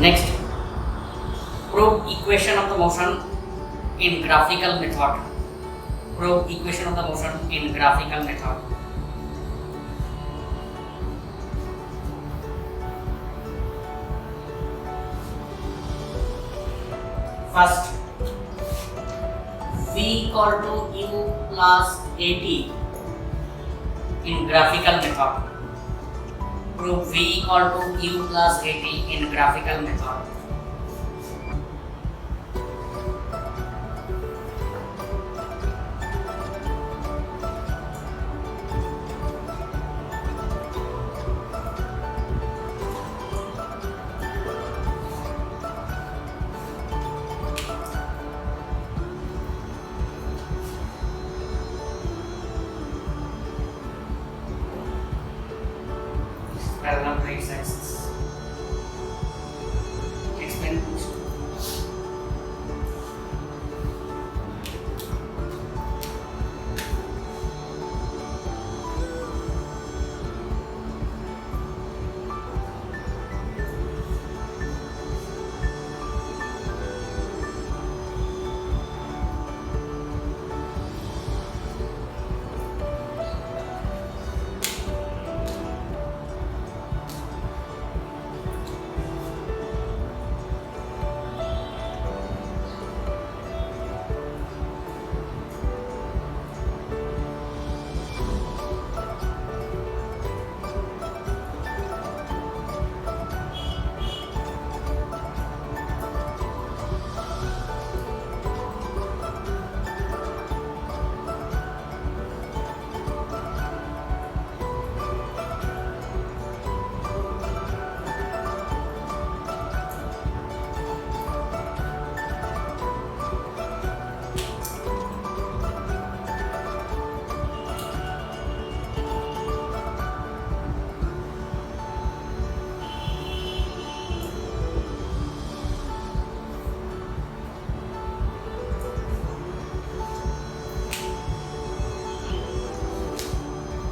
Next, prove equation of the motion in graphical method. Prove equation of the motion in graphical method. First, v equal to u plus at in graphical method. Prove v equal to u plus at in graphical method. Parallel to x-axis. Explain please.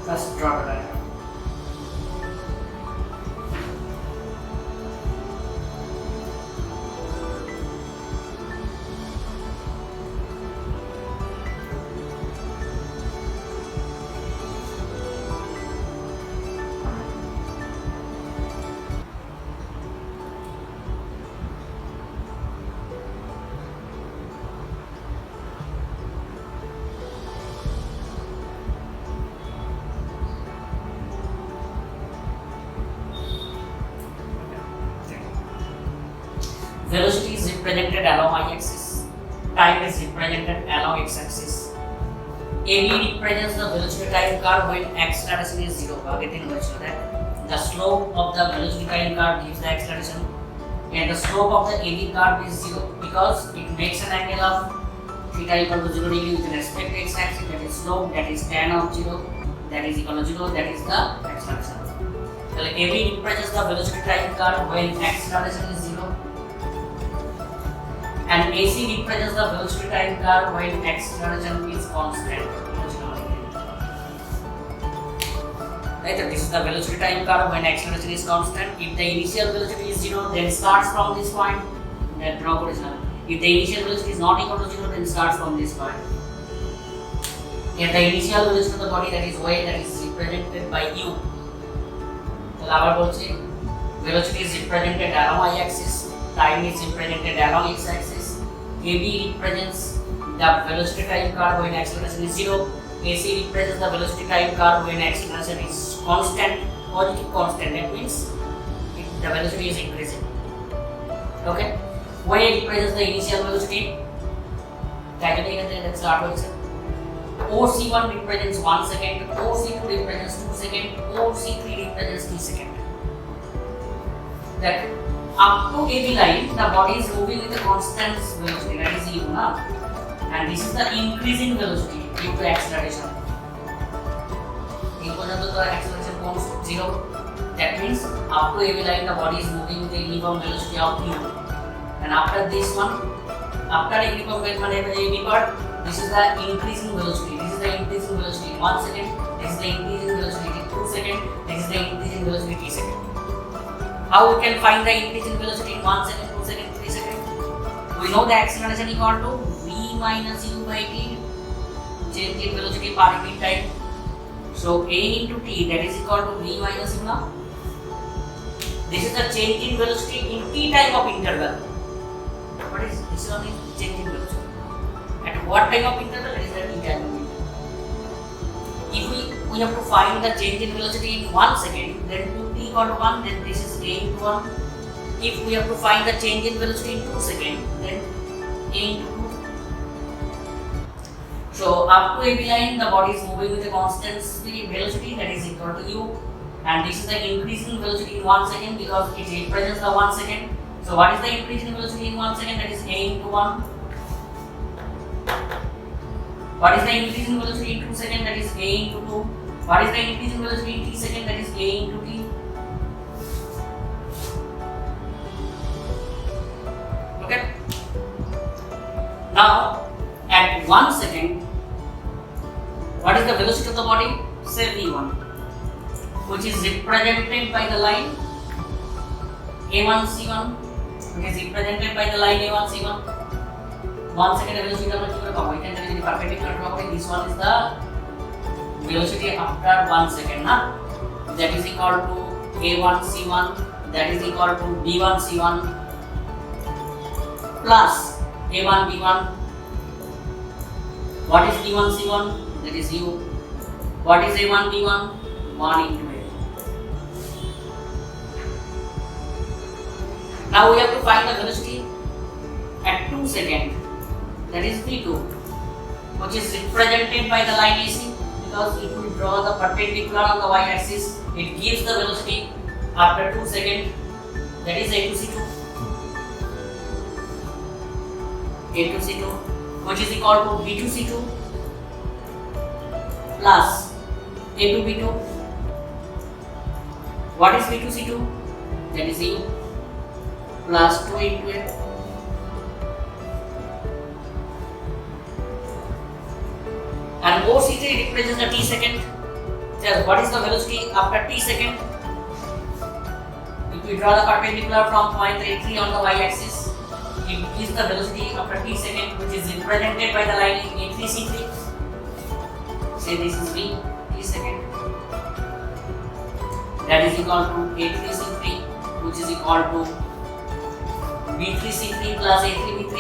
First, draw the diagram. Velocity is represented along y-axis. Time is represented along x-axis. AB represents the velocity time curve when acceleration is 0. Again, that the slope of the velocity time curve gives the acceleration, and the slope of the AB curve is 0 because it makes an angle of theta equal to 0 degree with respect to x-axis. That is slope, that is tan of 0, that is equal to 0, that is the acceleration. So AB represents the velocity time curve when acceleration is 0. And AC represents the velocity time curve when acceleration is constant. Right? This is the velocity time curve when acceleration is constant. If the initial velocity is 0, then starts from this point. Then draw original. If the initial velocity is not equal to 0, then starts from this point. If the initial velocity of the body, that is y, that is represented by u. So, velocity is represented along y-axis. Time is represented along x-axis. AB represents the velocity time curve when acceleration is 0. AC represents the velocity time curve when acceleration is constant, positive constant. That means the velocity is increasing. Okay. Y represents the initial velocity. Let's start with it. OC1 represents 1 second. OC2 represents 2 seconds. OC3 represents 3 seconds. That up to AB line, the body is moving with a constant velocity, that is u, and this is the increasing velocity due to acceleration. The acceleration comes to 0. That means up to AB line, the body is moving with a uniform velocity of u. And after this one, after a uniform velocity AB part, this is the increasing velocity. This is the increasing velocity in 1 second. This is the increasing velocity in 2 seconds. This is the increasing velocity in 3 seconds. How we can find the increase in velocity in 1 second, 2 second, 3 second? We know the acceleration equal to v minus u by t, change in velocity per unit time. So a into t, that is equal to v minus u now. This is the change in velocity in t time of interval. What is this one? Is change in velocity at what time of interval? That is the t time of interval. If we have to find the change in velocity in 1 second, then 2t equal to 1, then this is a into 1. If we have to find the change in velocity in 2 seconds, then a into 2. So up to AB line, the body is moving with a constant speed velocity, that is equal to u, and this is the increase in velocity in 1 second because it represents the 1 second. So what is the increase in velocity in 1 second? That is a into 1. What is the increase in velocity in 2 seconds? That is a into 2. What is the increase in velocity in t second? That is a into t. Okay. Now at 1 second, what is the velocity of the body? Say v1, which is represented by the line a1 c1, which is represented by the line a1 c1. 1 second velocity আমরা কি করে পাবো? এখানে যদি perpendicular draw করি, this one is the velocity after 1 second, na? That is equal to a1 c1, that is equal to b1 c1 plus a1 b1. What is b1 c1? That is u. What is a1 b1? 1 into a. Now we have to find the velocity at 2 seconds, that is v2, which is represented by the line AC, because if we draw the perpendicular on the y-axis, it gives the velocity after 2 seconds, that is a2c2, a2c2, which is equal to b2c2 plus a2b2. What is b2c2? That is u plus 2 into a. And OC3 represents the t second. So what is the velocity after t second? If we draw the perpendicular from point A3 on the y-axis, it gives the velocity after t second, which is represented by the line A3C3. Say this is v t second. That is equal to A3C3, which is equal to B3C3 plus A3B3.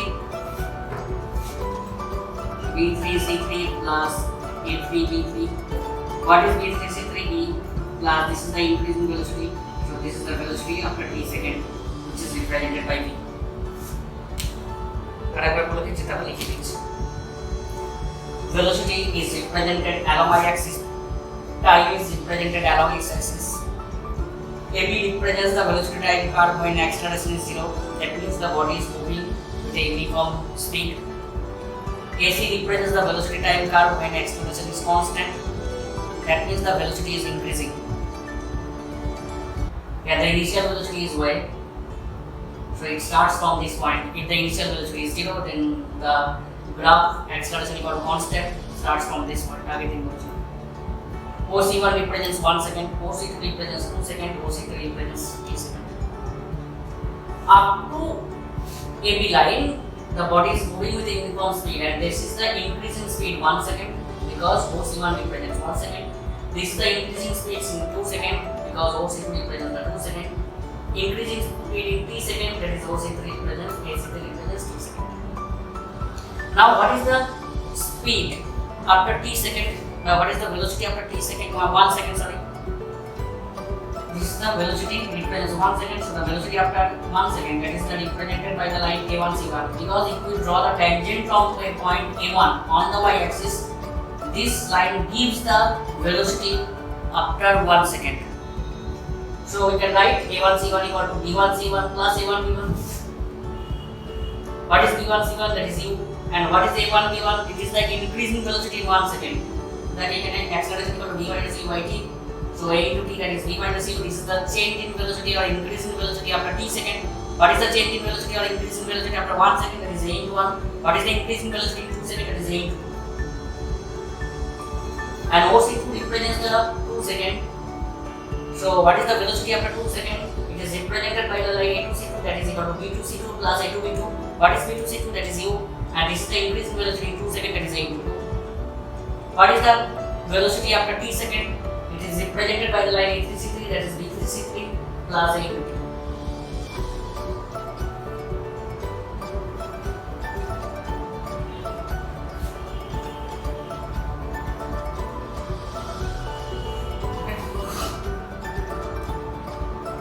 B3C3 plus A3B3. What is B3C3? E plus this is the increase in velocity. So this is the velocity after t second, which is represented by v. Velocity is represented along y-axis. Time is represented along x-axis. AB represents the velocity time curve when acceleration is 0. That means the body is moving with a uniform speed. AC represents the velocity time curve when acceleration is constant. That means the velocity is increasing. Yeah, the initial velocity is y. So it starts from this point. If the initial velocity is 0, then the graph acceleration equal to constant starts from this point. OC1 represents 1 second, OC2 represents 2 seconds, OC3 represents 3 seconds. Up to AB line, the body is moving with a uniform speed, and this is the increasing speed 1 second because OC1 represents 1 second. This is the increasing speed in 2 seconds because OC2 represents the 2 seconds. Increasing speed in t seconds, that is OC3 represents, AC3 represents 2 seconds. Now what is the speed after t second? What is the velocity after t second? 1 second, sorry. This is the velocity represents 1 second. So the velocity after 1 second, that is the represented by the line a1 c1. Because if we draw the tangent from a point a1 on the y-axis, this line gives the velocity after 1 second. So we can write a1 c1 equal to b1 c1 plus a1 b1. What is b1 c1? That is u. And what is a1 b1? It is like increasing velocity in 1 second. That acceleration equal to v minus u by t. So a into t, that is v minus u. This is the change in velocity or increase in velocity after t second. What is the change in velocity or increase in velocity after 1 second? That is a into 1. What is the increase in velocity in 2 seconds? That is a into 2. And OC2 represents the 2 second. So what is the velocity after 2 seconds? It is represented represented by the line A2C2, that is equal to B2C2 plus A2B2. What is B2C2? That is U, and this is the increase in velocity in 2 seconds, that is A into 2. What is the velocity after t second? It is represented by the line A3C3, that is B3C3 plus A into 2.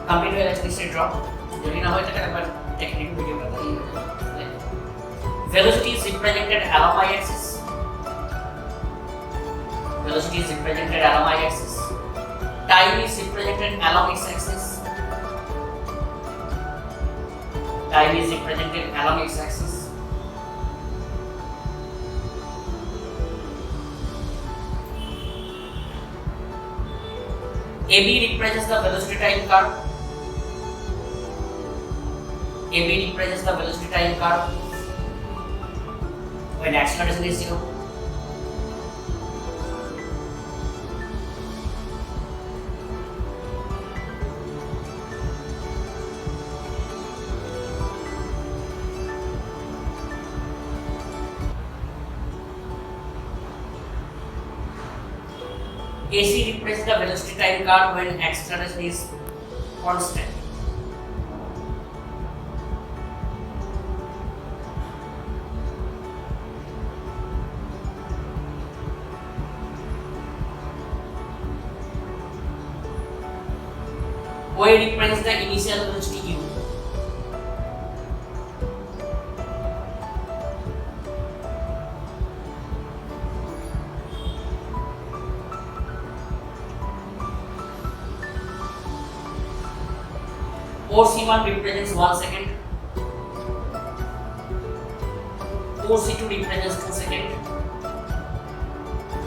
Complete electricity drop. Jadi nama itu kan teknik video tadi. Velocity is represented along y-axis. Velocity is represented along y-axis. Time is represented along x-axis. Time is represented along x-axis. AB represents the velocity time curve. AB represents the velocity time curve when acceleration is 0. AC represents the velocity time curve when acceleration is constant. OA represents the initial velocity u. OC1 represents 1 second. OC2 represents 2 seconds.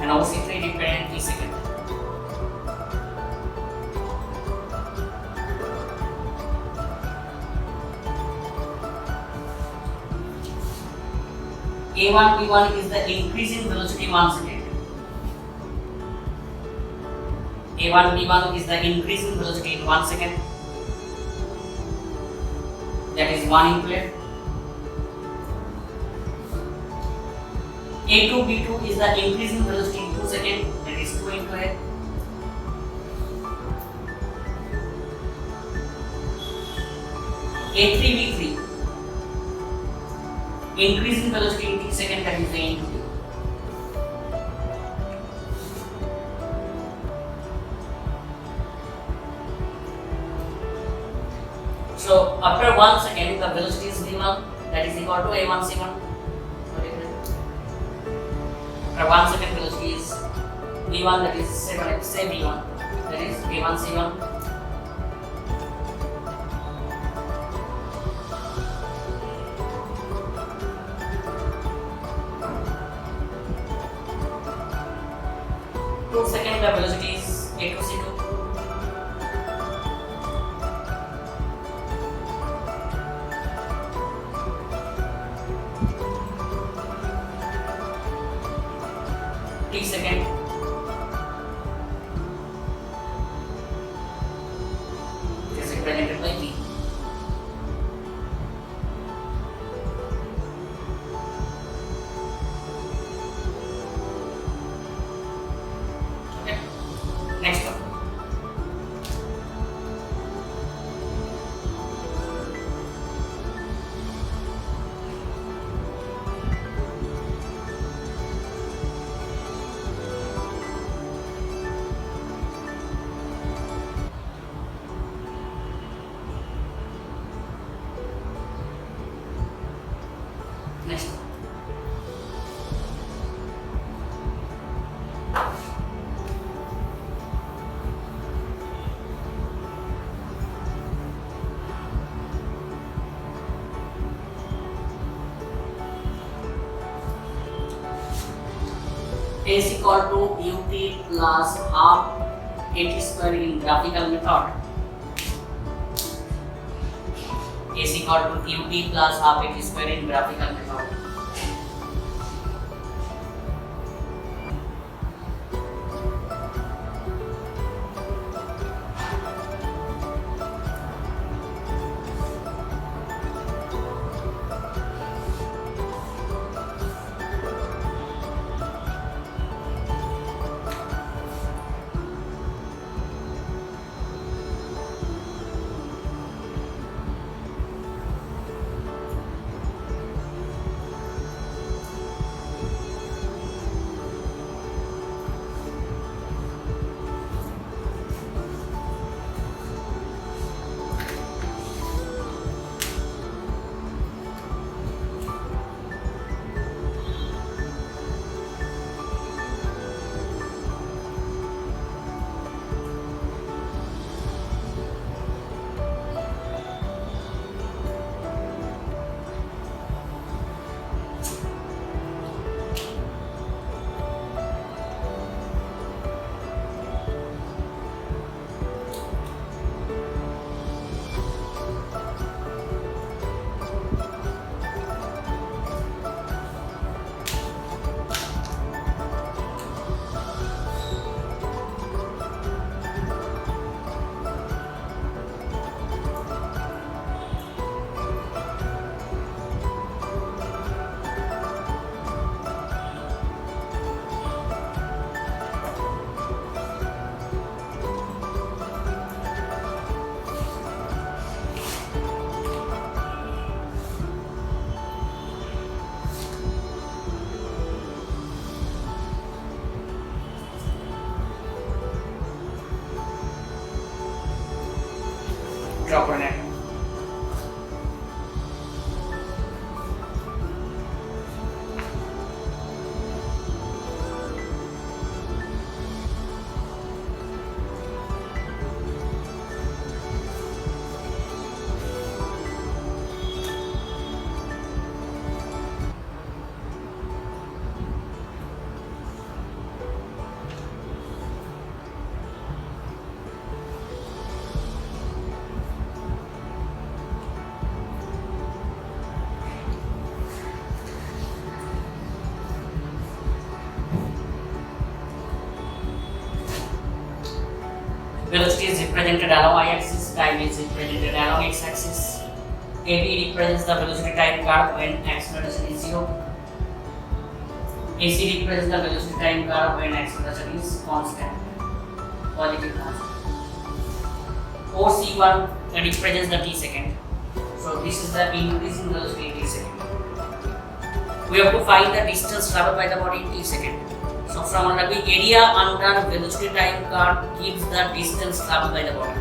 And OC3 represents 3 seconds. A1 B1 is the increase in velocity 1 second. A1 B1 is the increase in velocity in 1 second. That is 1 into A. A2 B2 is the increase in velocity in 2 seconds. That is 2 into A. A3 B3 increase in velocity in 3 seconds, that is A into B. So after 1 second, the velocity is V1, that is equal to A1 C1. After 1 second, velocity is V1, that is say V1, that is A1 C1. Second, the velocity is A2 C2. T second. It is represented by T. Next one. Next one. A is equal to ut plus half at square in graphical method. A is equal to ut plus half at square in graphical method. Draw করে নেন। Velocity is represented along y-axis, time is represented along x-axis. AB represents the velocity time curve when acceleration is 0. AC represents the velocity time curve when acceleration is constant, positive constant. OC1 represents the t second. So this is the increase in velocity in t second. We have to find the distance traveled by the body in t second. So from the area under velocity time curve gives the distance traveled by the body.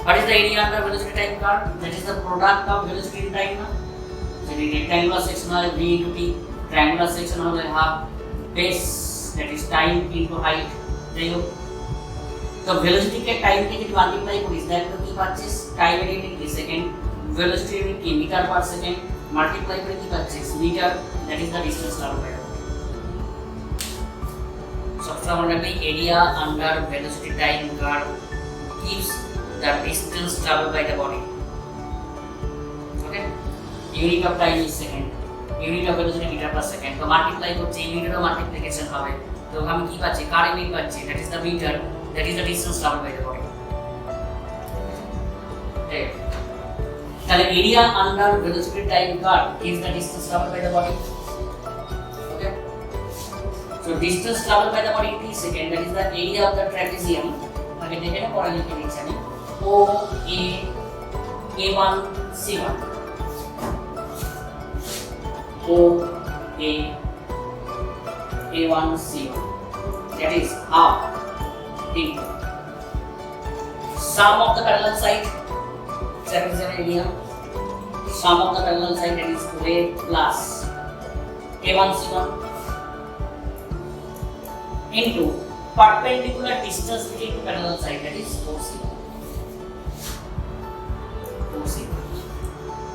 What is the area under velocity time curve? That is the product of velocity in time. So the rectangular section will v into t, triangular section will have base, that is time into height. So velocity के time के जो multiply करो इस that तो की पच्चीस time in t second, velocity in meter per second multiply करो की पच्चीस meter. That is the distance traveled by the body. So from the area under velocity time curve gives the distance traveled by the body. Okay. Unit of time is second. Unit of velocity meter per second. So multiply করছে unit of multiplication হবে। তো আমি কি পাচ্ছি? কার unit পাচ্ছি? That is the meter. That is the distance traveled by the body. Okay. তাহলে area under velocity time curve gives the distance traveled by the body. So distance traveled by the body in t second, that is the area of the trapezium. आगे देखें ना पढ़ा लिखे नीचे में O A A1 C1 O A A1 C1, that is half into sum of the parallel side trapezium area, sum of the parallel side, that is OA plus A1 C1 into perpendicular distance between two parallel sides, that is OC. OC.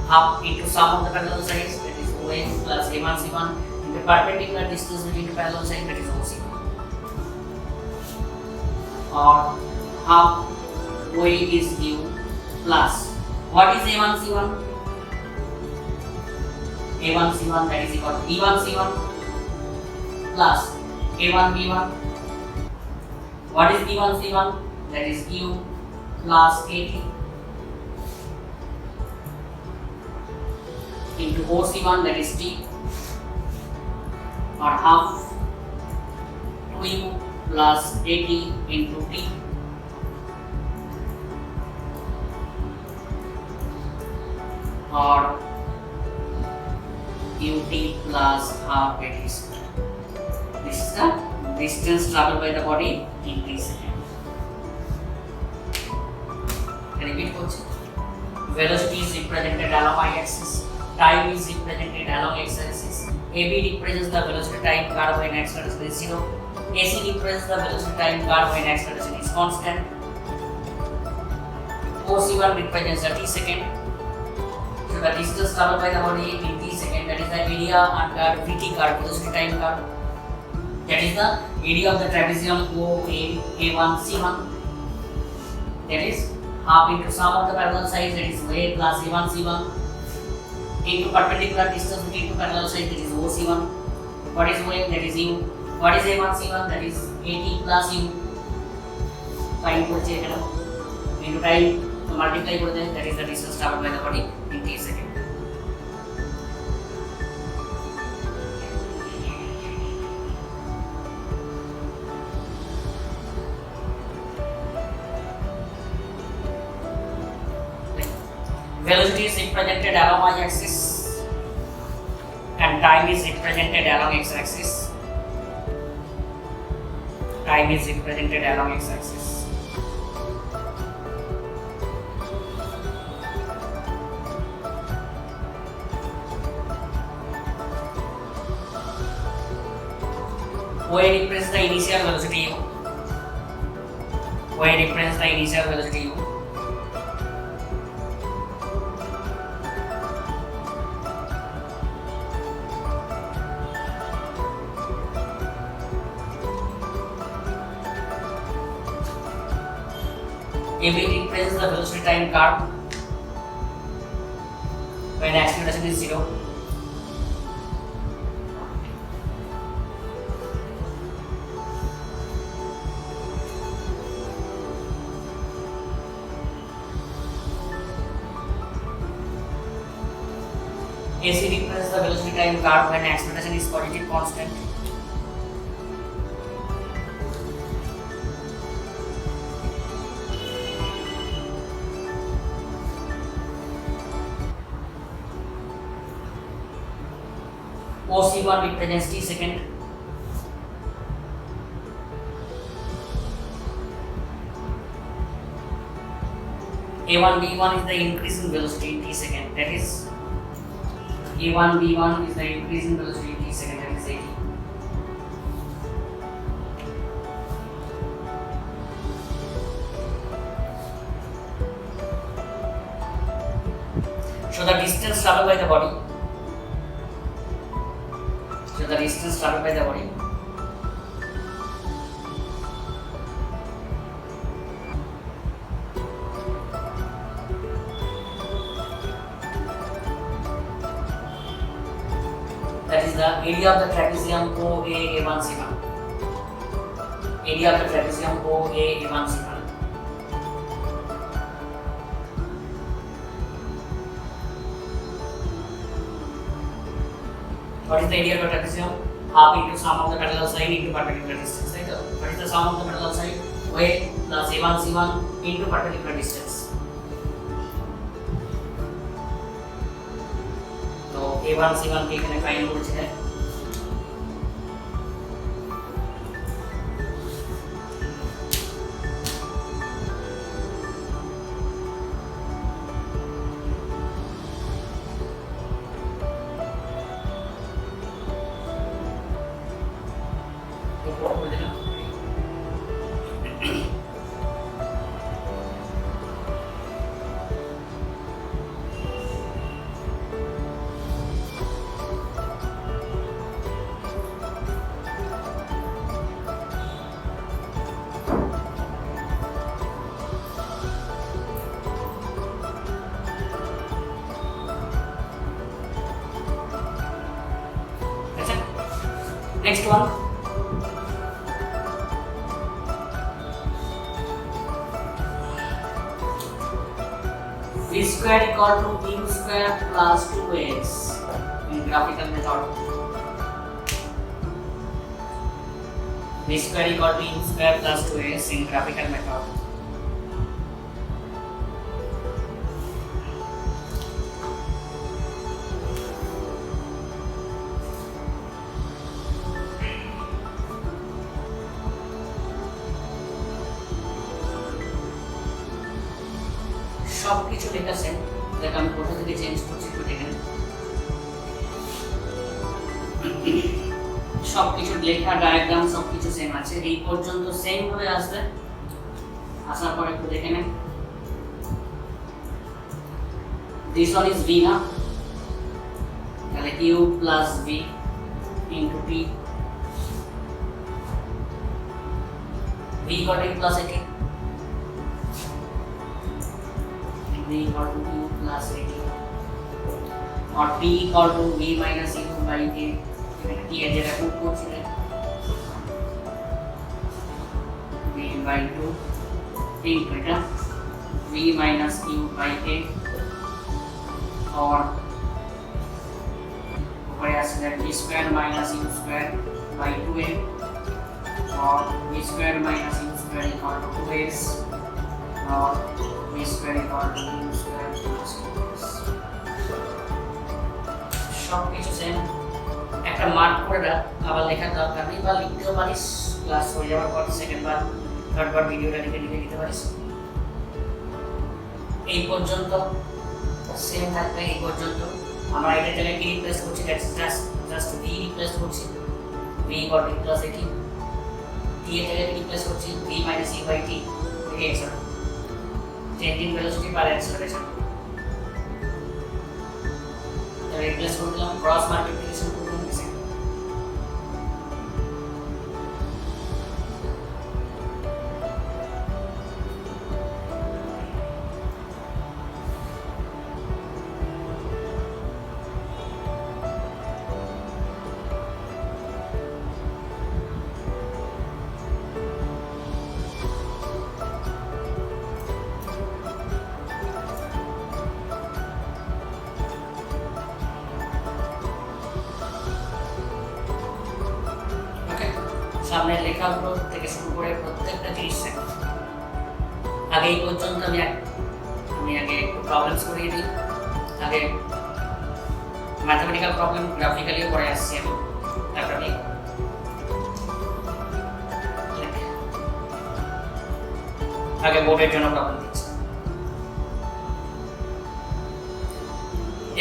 Half into sum of the parallel sides, that is OA plus A1 C1 into perpendicular distance between two parallel sides, that is OC. Or half OA is U plus what is A1 C1? A1 C1, that is equal to B1 C1 plus A1 B1. What is B1 C1? That is U plus AT into OC1, that is T, or half 2U plus AT into T or UT plus half AT square. This is the distance traveled by the body in t second. Repeat করছি, velocity is represented along y-axis, time is represented along x-axis. AB represents the velocity time curve when acceleration is 0. AC represents the velocity time curve when acceleration is constant. OC1 represents the t second. So the distance traveled by the body in t second, that is the area under VT curve, velocity time curve. That is the area of the trapezium OA A1 C1. That is half into sum of the parallel sides, that is OA plus A1 C1 into perpendicular distance between two parallel sides, that is OC1. What is OA? That is U. What is A1 C1? That is AT plus U. Time করছে এখানে into time to multiply করে দেন, that is the distance traveled by the body in t second. Velocity is represented along y-axis and time is represented along x-axis. Time is represented along x-axis. OA represents the initial velocity u. OA represents the initial velocity u. AB represents the velocity time curve when acceleration is 0. AC represents the velocity time curve when acceleration is positive constant. OC1 represents t second. A1 B1 is the increase in velocity in t second. That is A1 B1 is the increase in velocity in t second. That is 80. So the distance traveled by the body. So the distance traveled by the body that is the area of the trapezium OA-A1-C1. Area of the trapezium OA-A1-C1. What is the area of the trapezium? Half into sum of the parallel side into perpendicular distance. Right? What is the sum of the parallel side? OA plus A1-C1 into perpendicular distance. So A1-C1 के इतने fine हो चुके हैं. Next one. V square equal to U square plus 2x in graphical method. V square equal to U square plus 2x in graphical method. সব কিছু লেখা same, দেখ আমি কোথা থেকে চেঞ্জ করছি একটু দেখেন। সব কিছু লেখা ডায়াগ্রাম সব কিছু সেম আছে, এই পর্যন্ত সেম ভাবে আসবে। আসার পর একটু দেখে নেন। দিস ওয়ান ইজ ভি না, তাহলে U plus V into T, V equal to plus AT, V equal to U plus AT or T equal to V minus U by A. T as a root portion V by 2 into V minus U by A or V square minus U square by 2A or V square minus U square equal to 2x or V square equal to U square plus 2x. সব কিছু same, একটা mark করে রাখ, আবার লেখার দরকার নেই, বা লিখতেও পারিস ক্লাস হয়ে যাওয়ার পর সেকেন্ড বার থার্ড বার ভিডিওটা লিখে দিতে পারিস। এই পর্যন্ত সেম থাকবে, এই পর্যন্ত আমরা এটা জায়গায় কি রিপ্লেস করছি, জাস্ট ভি রিপ্লেস করছি, ভি ইকুয়াল টু প্লাস এটি t এর জায়গায় রিপ্লেস করছি v minus e by t থেকে x হবে change in velocity per acceleration তাহলে রিপ্লেস করে দিলাম ক্রস মাল্টিপ্লিকেশন করলাম এসে সামনে লেখাগুলো থেকে শুরু করে প্রত্যেকটা জিনিস আগে এই পর্যন্ত আমি আগে একটু প্রবলেমস করিয়ে দিই আগে ম্যাথমেটিক্যাল প্রবলেম গ্রাফিক্যালি করে আসছি আমি তারপর আমি আগে বোর্ডের জন্য প্রবলেম দিচ্ছি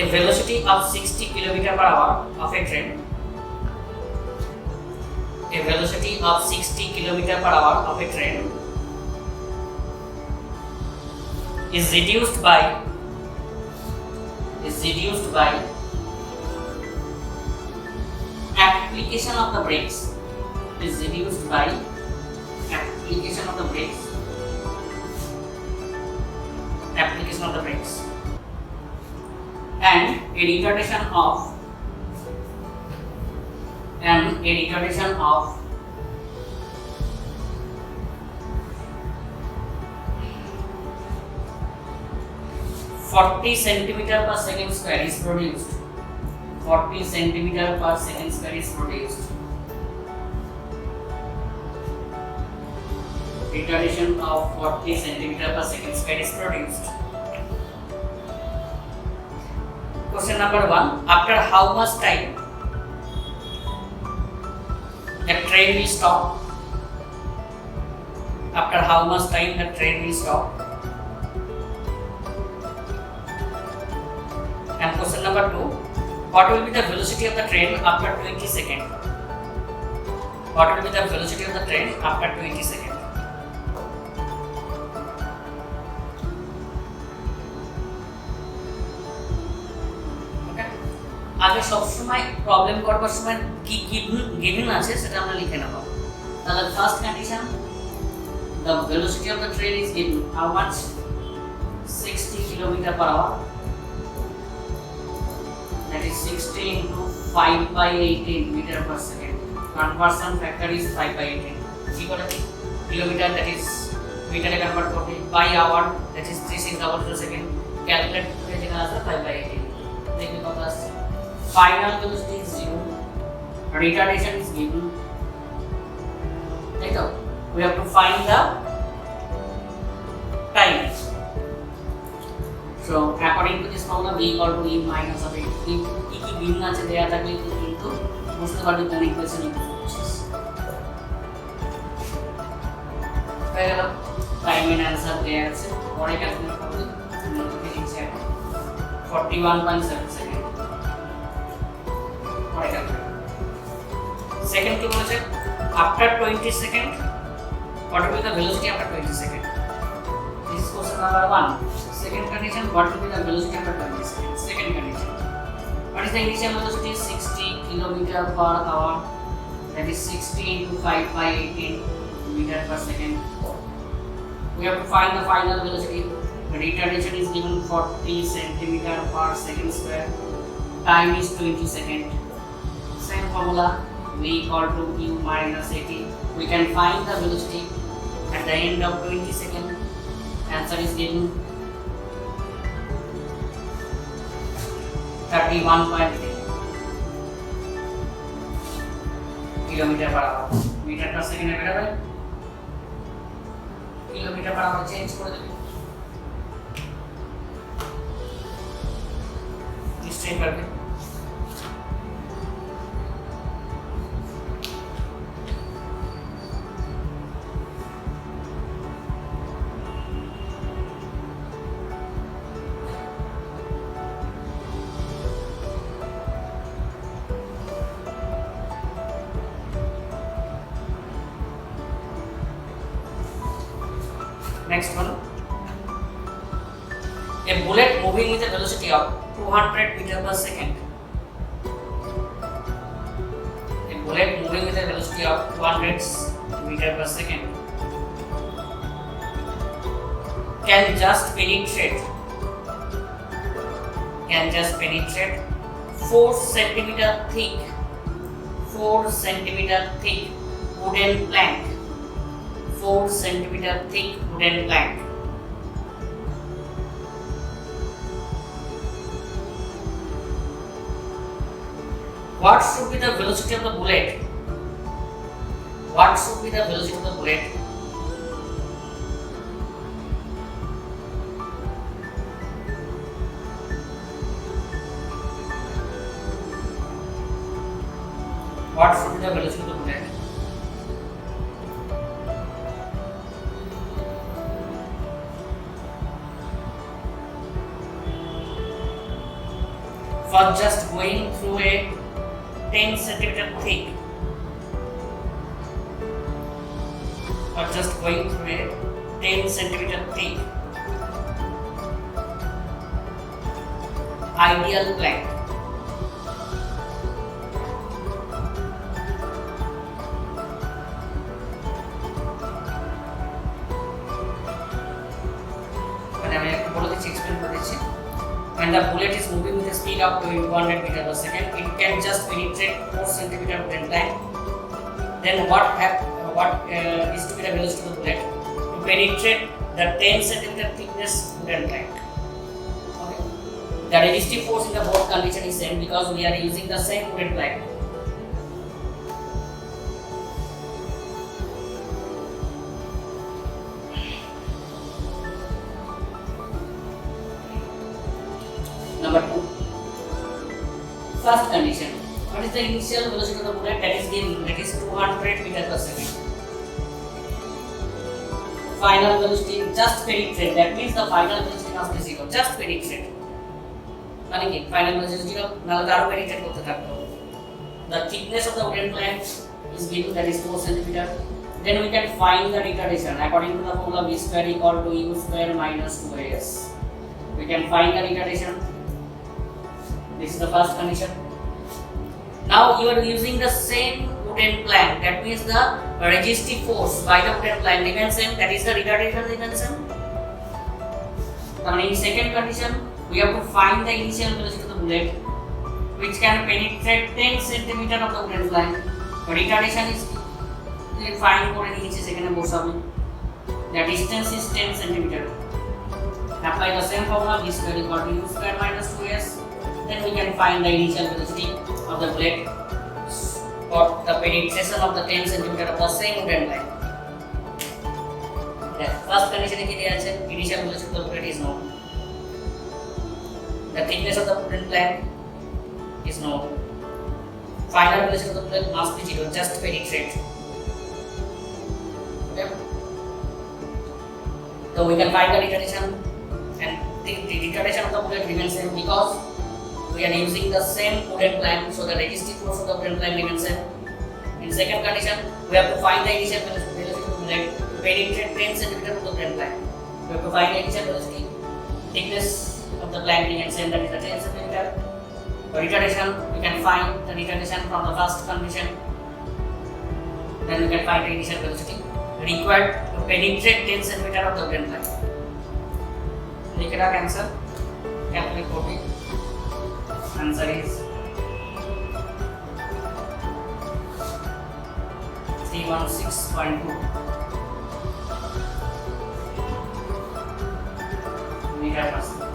A velocity of 60 km per hour of a train A velocity of 60 km per hour of a train is reduced by application of the brakes and a retardation of 40 centimeter per second square is produced. 40 centimeter per second square is produced. Retardation of 40 centimeter per second square is produced. Question number 1. After how much time the train will stop? After how much time the train will stop? And question number 2. What will be the velocity of the train after 20 seconds? What will be the velocity of the train after 20 seconds? আগে সব সময় problem করবার সময় কি given আছে সেটা আমরা লিখে নেব তাহলে first condition the velocity of the train is given how much 60 km per hour that is 60 into 5 by 18 meter per second conversion factor is 5 by 18 কি করে কিলোমিটার that is মিটারে কনভার্ট করবে by hour that is 3600 second calculate করে যেটা আসবে 5 by 18 দেখবে কত আসছে final velocity is 0 retardation is given right now we have to find the time so according to this formula v equal to e minus of 8 কি ভিন্ন আছে দেয়া থাকলে কিন্তু বুঝতে পারবে কোন ইকুয়েশন ইউজ করছিস হয়ে গেল টাইম এর आंसर দেয়া আছে পরে ক্যালকুলেট করবে লিখে দিচ্ছি এখন 41.7 সেকেন্ড Second কি বলেছে after 20 second what will be the velocity after 20 second this is question number 1 second condition what will be the velocity after 20 second second condition what is the initial velocity 60 km per hour that is 60 into 5 by 18 meter per second we have to find the final velocity the retardation is given 40 centimeter per second square time is 20 second same formula v equal to u minus 80 we can find the velocity at the end of 20 seconds answer is given 31.3 kilometer per hour meter per second এ বের হবে kilometre per hour change করে দেবে নিশ্চয়ই পারবে Next one. A bullet moving with a velocity of 200 meter per second. A bullet moving with a velocity of 200 meter per second can just penetrate 4 centimeter thick wooden plank. 4 centimeter thick wooden plank. What should be the velocity of the bullet? What should be the velocity of the bullet? What should be the velocity of the bullet? For just going through a 10 centimeter thick, or just going through a 10 centimeter thick ideal plank. When the bullet is moving with a speed of 200 meter per second, it can just penetrate 4 centimeter wooden plank. Then what is to be the velocity of the bullet to penetrate the 10 centimeter thickness wooden plank? Okay. The resistive force in the both condition is same because we are using the same wooden plank. Number 2. First condition. What is the initial velocity of the bullet that is given? That is 200 meter per second. Final velocity just penetrate. That means the final velocity must be 0. Just penetrate. মানে কি final velocity 0 নালে আরো penetrate করতে থাকবে। The thickness of the wooden plank is given, that is 4 centimeter. Then we can find the retardation according to the formula v square equal to u square minus 2as. We can find the retardation. This is the first condition. Now you are using the same wooden plank. That means the resistive force by the wooden plank remains same. That is the retardation remains same. In second condition, we have to find the initial velocity of the bullet, which can penetrate 10 centimeter of the wooden plank. Retardation is find for any inches second বসাবো. The distance is 10 centimeter. Apply the same formula v square equal to u square minus 2s. Then we can find the initial velocity of the bullet for the penetration of the 10 centimeter of the same wooden plank. The first condition is initial velocity of the bullet is known. The thickness of the wooden plank is known. Final velocity of the bullet must be 0. Just penetrate. Okay. So we can find the retardation, and the retardation of the bullet remains same because we are using the same wooden plank, so the resistive force of the wooden plank remains same. In second condition, we have to find the initial velocity of the bullet to penetrate 10 centimeter of the wooden plank. We have to find the initial velocity. Thickness of the plank remains same, that is the 10 centimeter. For retardation, we can find the retardation from the first condition. Then we can find the initial velocity required to penetrate 10 centimeter of the wooden plank. Look at our answer. Calculate copy. Answer is 316.2 meter per second.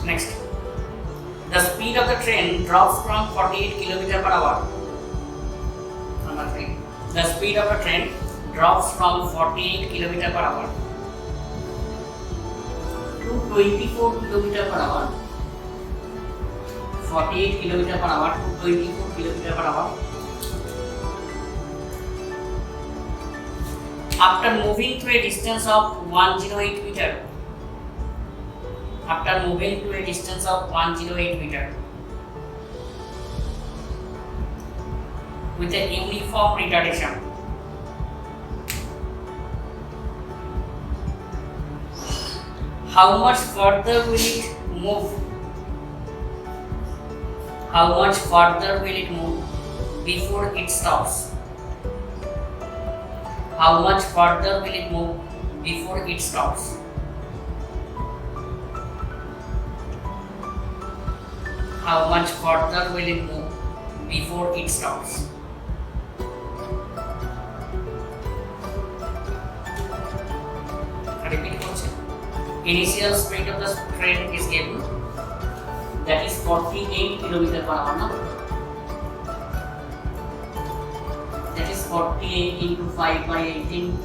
Next, the speed of the train drops from 48 km per hour. Number 3, the speed of a train drops from 48 km per hour to 24 km per hour 48 kilometer per hour to 24 kilometer per hour. After moving to a distance of 108 meter, after moving to a distance of 108 meter with a uniform retardation, how much further will it move? How much further will it move before it stops? How much further will it move before it stops? How much further will it move before it stops? Repeat question. Initial speed of the train is given, that is 48 kilometer per hour. No? That is 48 into 5 by 18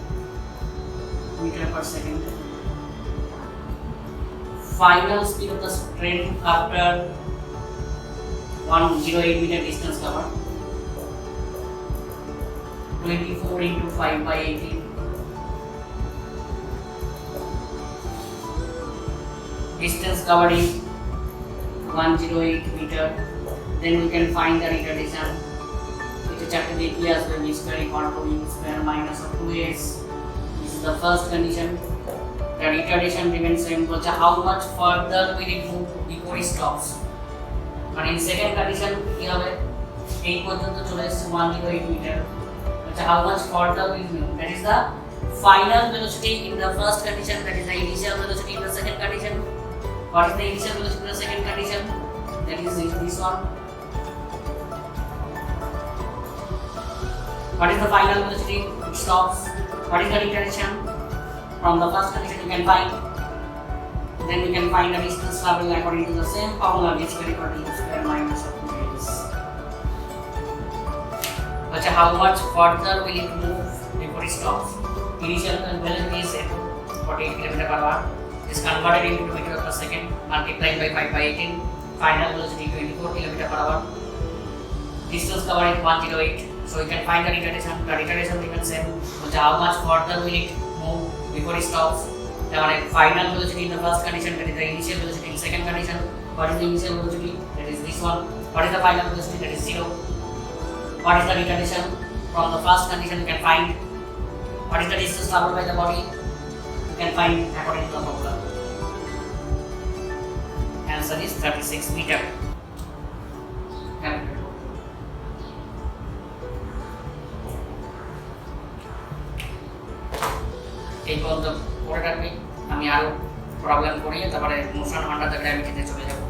meter per second. Final speed of the train after 108 meter distance covered, 24 into 5 by 18. Distance covered is 108 meter. Then we can find the retardation. It's a chapter देखिए as well. V square equal to U square minus of 2s. This is the first condition. The retardation remains same. So how much further will it move before it stops? And in second condition কি হবে? এই পর্যন্ত চলে এসেছে 108 meter. So how much further will it move? That is the final velocity in the first condition. That is the initial velocity in the second condition. What is the initial velocity in the second condition? That is this one. What is the final velocity? It stops. What is the retardation? From the first condition you can find. Then we can find the distance traveled according to the same formula, v square equal to U square minus of 2s. But how much further will it move before it stops? Initial velocity is 48 km per hour. Is converted into meter per second, multiplied by 5 by 18. Final velocity 24 km per hour. Distance covered is 108. So you can find the retardation. The retardation remains same. So how much further will it move before it stops? The final velocity in the first condition, that is the initial velocity in second condition. What is the initial velocity? That is this one. What is the final velocity? That is 0. What is the retardation? From the first condition you can find. What is the distance traveled by the body? You can find according to the formula. Answer is 36 meter. এই পর্যন্ত পড়ে রাখবি, আমি আরো problem করিয়ে তারপরে motion under the গ্র্যাভিটিতে চলে যাব।